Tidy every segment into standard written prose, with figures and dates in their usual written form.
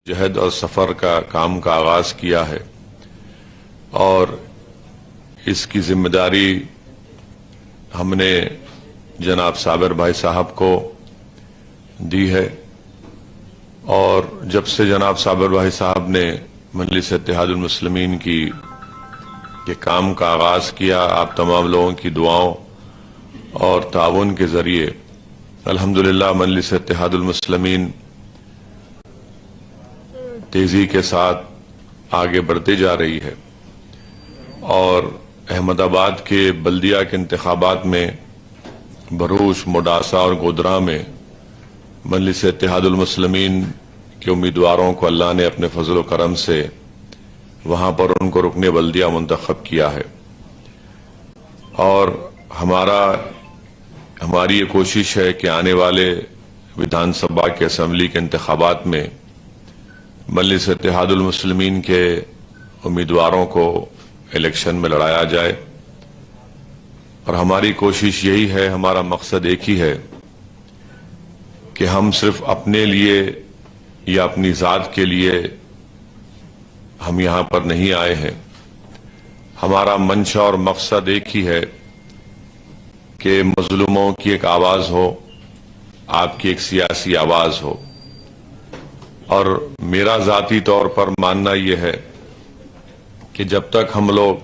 جہد اور سفر کا کام کا آغاز کیا ہے اور اس کی ذمہ داری ہم نے جناب صابر بھائی صاحب کو دی ہے، اور جب سے جناب صابر بھائی صاحب نے مجلس اتحاد المسلمین کی کے کام کا آغاز کیا، آپ تمام لوگوں کی دعاؤں اور تعاون کے ذریعے الحمدللہ مجلس اتحاد المسلمین تیزی کے ساتھ آگے بڑھتی جا رہی ہے، اور احمد آباد کے بلدیہ کے انتخابات میں بھروچ، موڈاسا اور گودرا میں مجلس اتحاد المسلمین کے امیدواروں کو اللہ نے اپنے فضل و کرم سے وہاں پر ان کو رکن بلدیہ منتخب کیا ہے، اور ہماری یہ کوشش ہے کہ آنے والے ویدھان سبھا کے اسمبلی کے انتخابات میں مجلس اتحاد المسلمین کے امیدواروں کو الیکشن میں لڑایا جائے، اور ہماری کوشش یہی ہے، ہمارا مقصد ایک ہی ہے کہ ہم صرف اپنے لیے یا اپنی ذات کے لیے ہم یہاں پر نہیں آئے ہیں، ہمارا منشا اور مقصد ایک ہی ہے کہ مظلوموں کی ایک آواز ہو، آپ کی ایک سیاسی آواز ہو، اور میرا ذاتی طور پر ماننا یہ ہے کہ جب تک ہم لوگ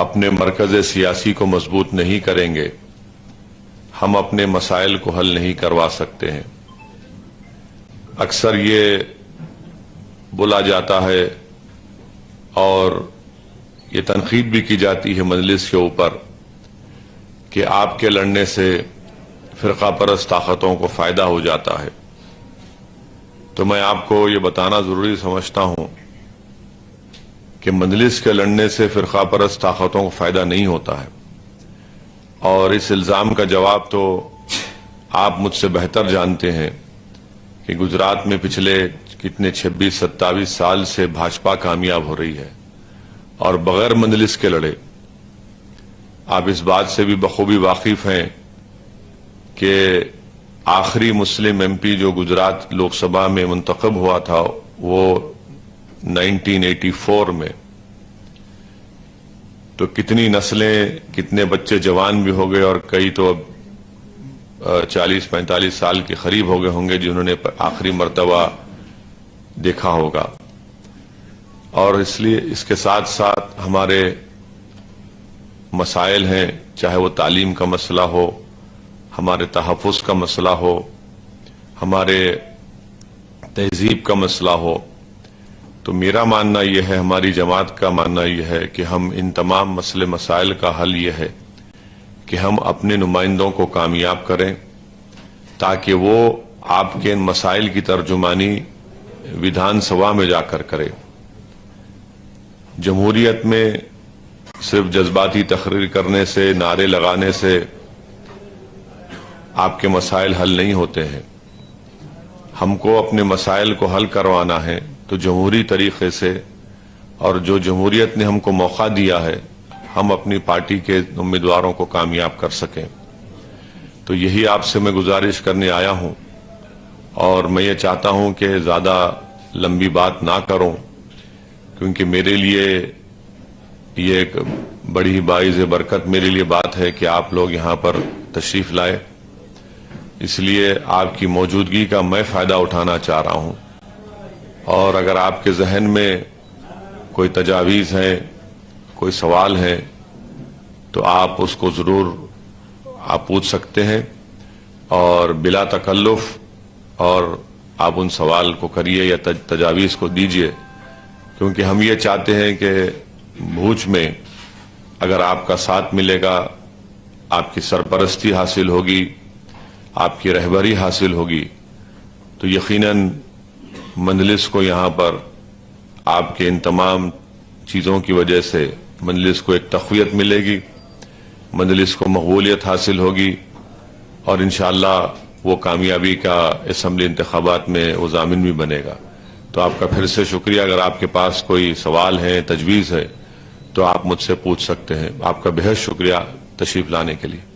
اپنے مرکز سیاسی کو مضبوط نہیں کریں گے، ہم اپنے مسائل کو حل نہیں کروا سکتے ہیں۔ اکثر یہ بولا جاتا ہے اور یہ تنقید بھی کی جاتی ہے مجلس کے اوپر کہ آپ کے لڑنے سے فرقہ پرست طاقتوں کو فائدہ ہو جاتا ہے، تو میں آپ کو یہ بتانا ضروری سمجھتا ہوں کہ مجلس کے لڑنے سے فرقہ پرست طاقتوں کو فائدہ نہیں ہوتا ہے، اور اس الزام کا جواب تو آپ مجھ سے بہتر جانتے ہیں کہ گجرات میں پچھلے کتنے 26-27 سال سے بھاجپا کامیاب ہو رہی ہے اور بغیر مجلس کے لڑے۔ آپ اس بات سے بھی بخوبی واقف ہیں کہ آخری مسلم ایم پی جو گجرات لوک سبھا میں منتخب ہوا تھا وہ 1984 میں، تو کتنی نسلیں، کتنے بچے جوان بھی ہو گئے، اور کئی تو اب 40-45 سال کے قریب ہو گئے ہوں گے جنہوں نے آخری مرتبہ دیکھا ہوگا۔ اور اس لیے اس کے ساتھ ساتھ ہمارے مسائل ہیں، چاہے وہ تعلیم کا مسئلہ ہو، ہمارے تحفظ کا مسئلہ ہو، ہمارے تہذیب کا مسئلہ ہو، تو میرا ماننا یہ ہے، ہماری جماعت کا ماننا یہ ہے کہ ہم ان تمام مسائل کا حل یہ ہے کہ ہم اپنے نمائندوں کو کامیاب کریں تاکہ وہ آپ کے ان مسائل کی ترجمانی ویدھان سبھا میں جا کر کرے۔ جمہوریت میں صرف جذباتی تقریر کرنے سے، نعرے لگانے سے آپ کے مسائل حل نہیں ہوتے ہیں۔ ہم کو اپنے مسائل کو حل کروانا ہے تو جمہوری طریقے سے، اور جو جمہوریت نے ہم کو موقع دیا ہے ہم اپنی پارٹی کے امیدواروں کو کامیاب کر سکیں۔ تو یہی آپ سے میں گزارش کرنے آیا ہوں، اور میں یہ چاہتا ہوں کہ زیادہ لمبی بات نہ کروں، کیونکہ میرے لیے یہ ایک بڑی باعث برکت میرے لیے بات ہے کہ آپ لوگ یہاں پر تشریف لائے، اس لیے آپ کی موجودگی کا میں فائدہ اٹھانا چاہ رہا ہوں، اور اگر آپ کے ذہن میں کوئی تجاویز ہیں، کوئی سوال ہیں، تو آپ اس کو ضرور آپ پوچھ سکتے ہیں، اور بلا تکلف اور آپ ان سوال کو کریے یا تجاویز کو دیجئے، کیونکہ ہم یہ چاہتے ہیں کہ بھوج میں اگر آپ کا ساتھ ملے گا، آپ کی سرپرستی حاصل ہوگی، آپ کی رہبری حاصل ہوگی، تو یقیناً مجلس کو یہاں پر آپ کے ان تمام چیزوں کی وجہ سے مجلس کو ایک تقویت ملے گی، مجلس کو مقبولیت حاصل ہوگی، اور انشاءاللہ وہ کامیابی کا اسمبلی انتخابات میں وہ ضامن بھی بنے گا۔ تو آپ کا پھر سے شکریہ۔ اگر آپ کے پاس کوئی سوال ہے، تجویز ہے، تو آپ مجھ سے پوچھ سکتے ہیں۔ آپ کا بہت شکریہ تشریف لانے کے لیے۔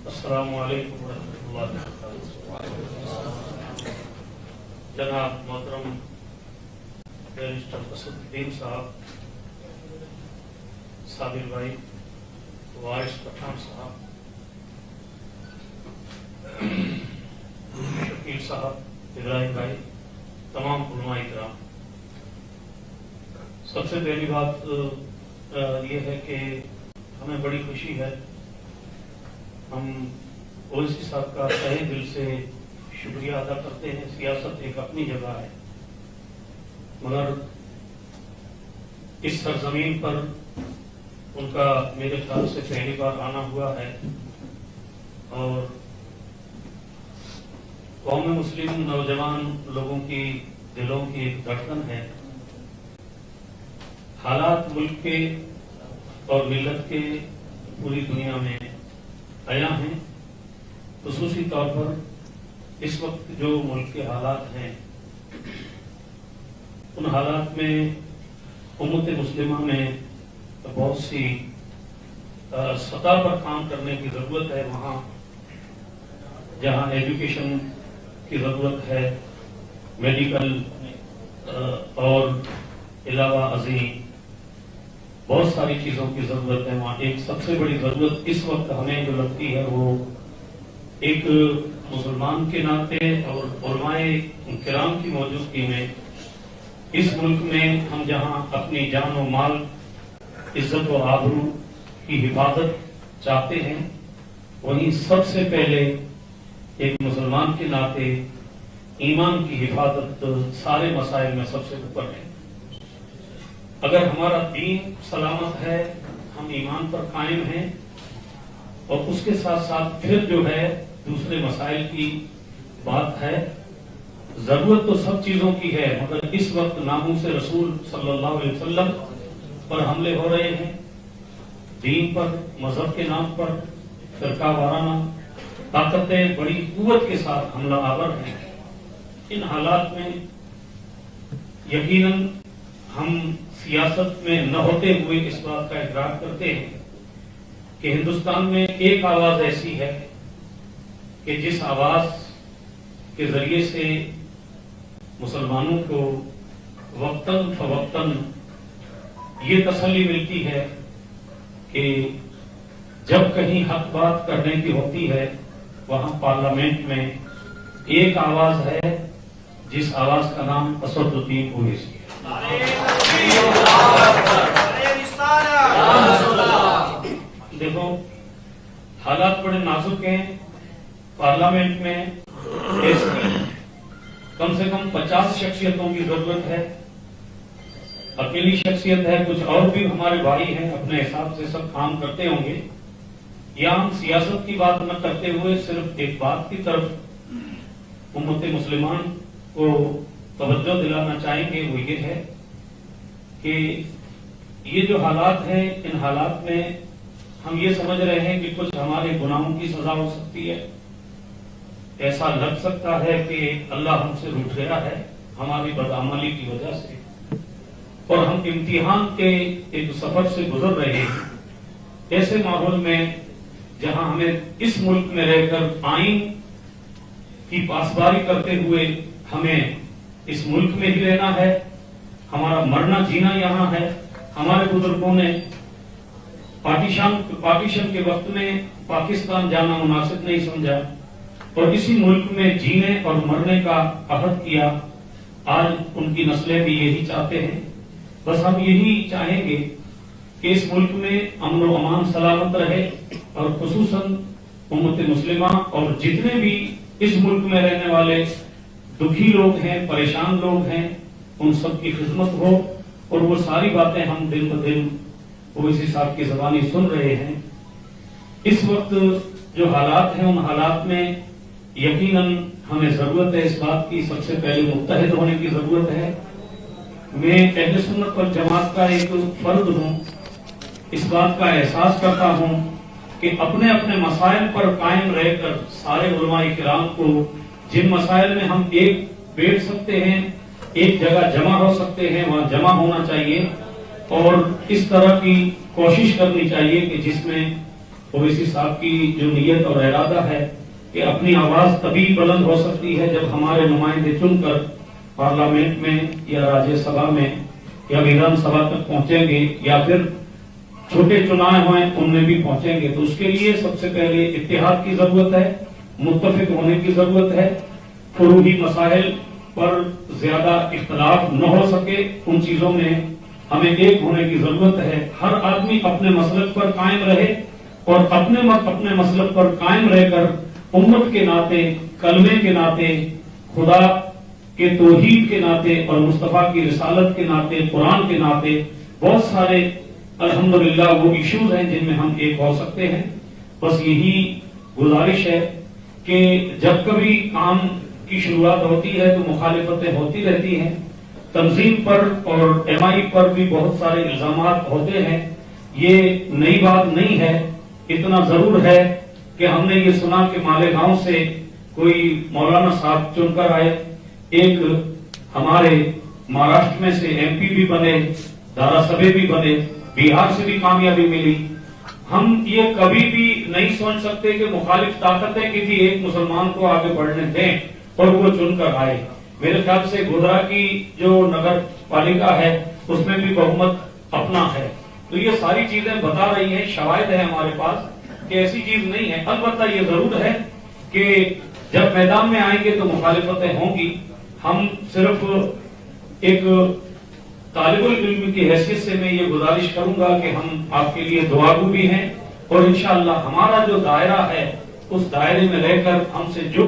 السلام علیکم ورحمۃ اللہ وبرکاتہ۔ جناب محترم بیرسٹر اسد الدین صاحب، صابر بھائی، وارث پٹھان صاحب، شکیل صاحب، ابراہیم بھائی، تمام علماء کرام، سب سے پہلی بات یہ ہے کہ ہمیں بڑی خوشی ہے، ہم اویسی صاحب کا تہہ دل سے شکریہ ادا کرتے ہیں۔ سیاست ایک اپنی جگہ ہے، مگر اس سرزمین پر ان کا میرے خیال سے پہلی بار آنا ہوا ہے، اور قوم مسلم نوجوان لوگوں کی دلوں کی ایک دھڑکن ہے۔ حالات ملک کے اور ملت کے پوری دنیا میں عیاں ہیں، خصوصی طور پر اس وقت جو ملک کے حالات ہیں، ان حالات میں امت مسلمہ میں بہت سی سطح پر کام کرنے کی ضرورت ہے۔ وہاں جہاں ایجوکیشن کی ضرورت ہے، میڈیکل اور علاوہ ازیں بہت ساری چیزوں کی ضرورت ہے، وہاں ایک سب سے بڑی ضرورت اس وقت ہمیں جو لگتی ہے وہ ایک مسلمان کے ناطے اور علماء کرام کی موجودگی میں اس ملک میں ہم جہاں اپنی جان و مال، عزت و آبرو کی حفاظت چاہتے ہیں، وہیں سب سے پہلے ایک مسلمان کے ناطے ایمان کی حفاظت سارے مسائل میں سب سے اوپر ہے۔ اگر ہمارا دین سلامت ہے، ہم ایمان پر قائم ہیں، اور اس کے ساتھ ساتھ پھر جو ہے دوسرے مسائل کی بات ہے۔ ضرورت تو سب چیزوں کی ہے، مگر اس وقت ناموس رسول صلی اللہ علیہ وسلم پر حملے ہو رہے ہیں، دین پر، مذہب کے نام پر فرقہ وارانہ طاقتیں بڑی قوت کے ساتھ حملہ آور ہیں۔ ان حالات میں یقیناً ہم سیاست میں نہ ہوتے ہوئے اس بات کا اقرار کرتے ہیں کہ ہندوستان میں ایک آواز ایسی ہے کہ جس آواز کے ذریعے سے مسلمانوں کو وقتاً فوقتاً یہ تسلی ملتی ہے کہ جب کہیں حق بات کرنے کی ہوتی ہے، وہاں پارلیمنٹ میں ایک آواز ہے، جس آواز کا نام اسد الدین اویسی ہے۔ دیکھو، حالات بڑے نازک ہیں۔ پارلیمنٹ میں کم سے کم 50 شخصیتوں کی ضرورت ہے۔ اکیلی شخصیت ہے، کچھ اور بھی ہمارے بھائی ہیں، اپنے حساب سے سب کام کرتے ہوں گے۔ یا ہم سیاست کی بات نہ کرتے ہوئے صرف ایک بات کی طرف امت مسلمان کو توجہ دلانا چاہیں گے، وہ یہ ہے کہ یہ جو حالات ہیں، ان حالات میں ہم یہ سمجھ رہے ہیں کہ کچھ ہمارے گناہوں کی سزا ہو سکتی ہے۔ ایسا لگ سکتا ہے کہ اللہ ہم سے روٹھ گیا ہے ہماری بدعملی کی وجہ سے، اور ہم امتحان کے ایک سفر سے گزر رہے ہیں۔ ایسے ماحول میں جہاں ہمیں اس ملک میں رہ کر آئین کی پاسداری کرتے ہوئے ہمیں اس ملک میں ہی رہنا ہے، ہمارا مرنا جینا یہاں ہے۔ ہمارے بزرگوں نے پارٹیشن کے وقت میں پاکستان جانا مناسب نہیں سمجھا، اور اسی ملک میں جینے اور مرنے کا عہد کیا۔ آج ان کی نسلیں بھی یہی چاہتے ہیں۔ بس ہم یہی چاہیں گے کہ اس ملک میں امن و امان سلامت رہے، اور خصوصاً امت مسلمہ اور جتنے بھی اس ملک میں رہنے والے دکھی لوگ ہیں، پریشان لوگ ہیں، ان سب کی خدمت ہو۔ اور وہ ساری باتیں ہم دن بدن اویسی صاحب کی زبانی سن رہے ہیں۔ اس وقت جو حالات ہیں، ان حالات میں یقیناً ہمیں ضرورت ہے اس بات کی، سب سے پہلے متحد ہونے کی ضرورت ہے۔ میں اہل سنت والجماعت کا ایک فرد ہوں، اس بات کا احساس کرتا ہوں کہ اپنے اپنے مسائل پر قائم رہ کر سارے علماء کرام کو جن مسائل میں ہم ایک بیٹھ سکتے ہیں ایک جگہ جمع ہو سکتے ہیں وہاں جمع ہونا چاہیے، اور اس طرح کی کوشش کرنی چاہیے کہ جس میں اویسی صاحب کی جو نیت اور ارادہ ہے کہ اپنی آواز تبھی بلند ہو سکتی ہے جب ہمارے نمائندے چن کر پارلیمنٹ میں یا راجیہ سبھا میں یا ویدھان سبھا تک پہنچیں گے، یا پھر چھوٹے چنائے ہوئے ان میں بھی پہنچیں گے۔ تو اس کے لیے سب سے پہلے اتحاد کی ضرورت ہے، متفق ہونے کی ضرورت ہے، فروعی مسائل پر زیادہ اختلاف نہ ہو سکے، ان چیزوں میں ہمیں ایک ہونے کی ضرورت ہے۔ ہر آدمی اپنے مسلک پر قائم رہے اور اپنے مسلک پر قائم رہ کر امت کے ناطے، کلمے کے ناطے، خدا کے توحید کے ناطے اور مصطفیٰ کی رسالت کے ناطے، قرآن کے ناطے بہت سارے الحمدللہ وہ ایشوز ہیں جن میں ہم ایک ہو سکتے ہیں۔ بس یہی گزارش ہے کہ جب کبھی کام کی شروعات ہوتی ہے تو مخالفتیں ہوتی رہتی ہیں، تنظیم پر اور ایم آئی پر بھی بہت سارے الزامات ہوتے ہیں، یہ نئی بات نہیں ہے۔ اتنا ضرور ہے کہ ہم نے یہ سنا کہ مالیگاؤں سے کوئی مولانا صاحب چن کر آئے، ایک ہمارے مہاراشٹر میں سے ایم پی بھی بنے، دارا سبھے بھی بنے، بہار سے بھی کامیابی ملی۔ ہم یہ کبھی بھی نہیں سوچ سکتے کہ مخالف طاقتیں کسی ایک مسلمان کو آگے بڑھنے دیں اور وہ چن کر آئے۔ میرے خیال سے گودرا کی جو نگر پالیکا ہے اس میں بھی بہمت اپنا ہے۔ تو یہ ساری چیزیں بتا رہی ہیں، شواہد ہے ہمارے پاس کہ ایسی چیز نہیں ہے۔ البتہ یہ ضرور ہے کہ جب میدان میں آئیں گے تو مخالفتیں ہوں گی۔ ہم صرف ایک طالب العلم کی حیثیت سے میں یہ گزارش کروں گا کہ ہم آپ کے لیے دعاگو بھی ہیں، اور انشاءاللہ ہمارا جو دائرہ ہے اس دائرے میں رہ کر ہم سے جو